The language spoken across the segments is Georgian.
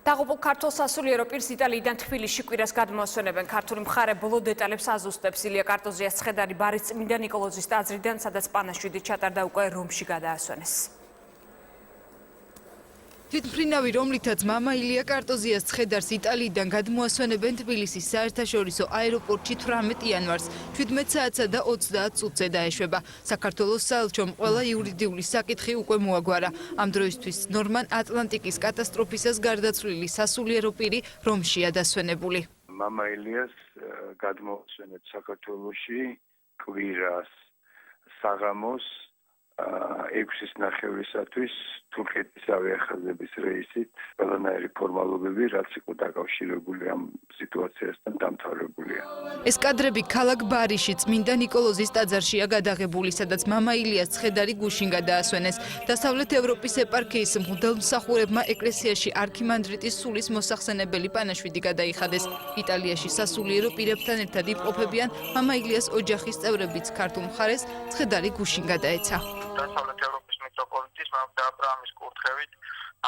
დაღუპულ ქართულ სასულიერო პირს იტალიიდან თბილისში კვირას გადმოასვენებენ. ქართული მხარე ბოლო დეტალებს აზუსტებს. ილია კარტოზიას ცხედარი ბარის წმინდა ნიკოლოზის ტაძრიდან, სადაც პანაშვიდი ჩატარდა, უკვე რომში გადაასვენეს. თვითმფრინავი, რომლითაც მამა ილია კარტოზიას ცხედარს იტალიიდან გადმოასვენებენ თბილისის საერთაშორისო აეროპორტში 18 იანვარს 17 საათსა და 30 წუთზე დაეშვება. საქართველოს საელჩომ ყველა იურიდიული საკითხი უკვე მოაგვარა. ამ დროისთვის ნორმან ატლანტიკის კატასტროფისას გარდაცვლილი სასულიერო პირი რომშია დასვენებული. მამა ილიას გადმოასვენეთ საქართველოში კვირას საღამოს 6-ის ნახევრისათვის თურქეთის ავიახაზების რეისით ყველანაირი ფორმალობები, რაც იყო დაკავშირებული ამ სიტუაციასთან დამთავრებულია. ეს კადრები ქალაქ ბარიში წმინდა ნიკოლოზის ტაძარშია გადაღებული, სადაც მამა ილიას ცხედარი გუშინ გადაასვენეს. დასავლეთ ევროპის ეპარქიის მღვდელმსახურებმა ეკლესიაში არქიმანდრიტის სულის მოსახსენებელი პანაშვიდი გადაიხადეს. იტალიაში სასულიერო პირებთან ერთად იმყოფებიან მამა ილიას ოჯახის წევრებიც. ქართულ მხარეს ცხედარი გუშინ გადაეცა. დასავლეთ ევროპის მიტროპოლიტის მეფე აბრაამის კურთხევით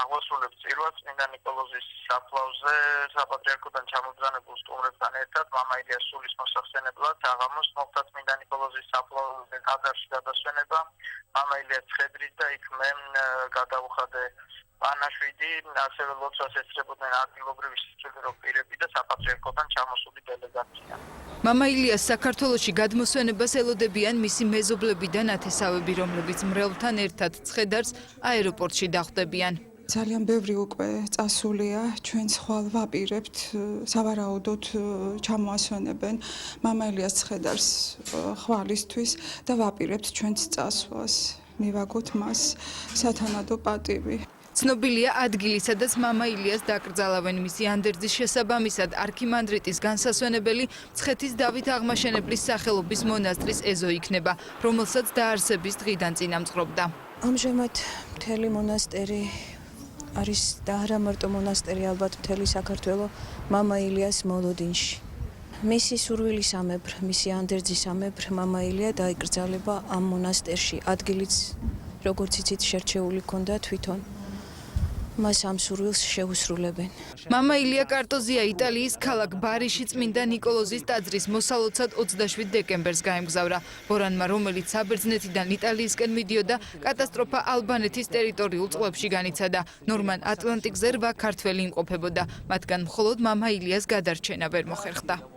აღოსრულებს წირვას წმინდა ნიკოლოზის საფლავზე საპატრიარქოდან ჩამობრძანებულ სტუმრებთან ერთად მამა ილიას სულის მოსახსენებლად საღამოს მოხდა წმინდა ნიკოლოზის საფლავზე ტაძარში გადასვენება მამა ილიას ცხედრით და იქ მე გადავუხადე პანაშვიდი, ასევე ლოცვას ესწრებოდნენ ადგილობრივი სასულიერო პირები და საპატრიარქოდან ჩამოსული დელეგაცია. მამა ილიას საქართველოში გადმოსვენებას ელოდებიან მისი მეზობლები და ნათესავები, რომლებიც მრევლთან ერთად ცხედარს აეროპორტში დახვდებიან. ძალიან ბევრი უკვე წასულია, ჩვენც ხვალ ვაპირებთ, სავარაუდოდ ჩამოასვენებენ მამა ილიას ცხედარს ხვალისთვის და ვაპირებთ ჩვენც წასვლას. მივაგოთ მას სათანადო პატივი. ცნობილია ადგილი, სადაც მამა ილიას დაკრძალავენ. მისი ანდერძის შესაბამისად არქიმანდრიტის განსასვენებელი მცხეთის დავით აღმაშენებლის სახელობის მონასტრის ეზო იქნება, რომელსაც დაარსების დღიდან წინამძღვრობდა. ამჟამად მთელი მონასტერი არის და არა მარტო მონასტერი, ალბათ მთელი საქართველო მამა ილიას მოლოდინში. მისი სურვილისამებრ, მისი ანდერძისამებრ მამა ილია დაიკრძალება ამ მონასტერში. ადგილიც როგორც იცით შერჩეული ჰქონდა თვითონ. მას ამ სურვილს შეუსრულებენ. მამა ილია კარტოზია იტალიის ქალაქ ბარიში წმინდა ნიკოლოზის ტაძრის მოსალოცად 27 დეკემბერს გაემგზავრა. ბორანმა, რომელიც საბერძნეთიდან იტალიისკენ მიდიოდა, კატასტროფა ალბანეთის ტერიტორიულ წყლებში განიცადა. ნორმან ატლანტიკზე 8 ქართველი იმყოფებოდა. მათგან მხოლოდ მამა ილიას გადარჩენა ვერ მოხერხდა.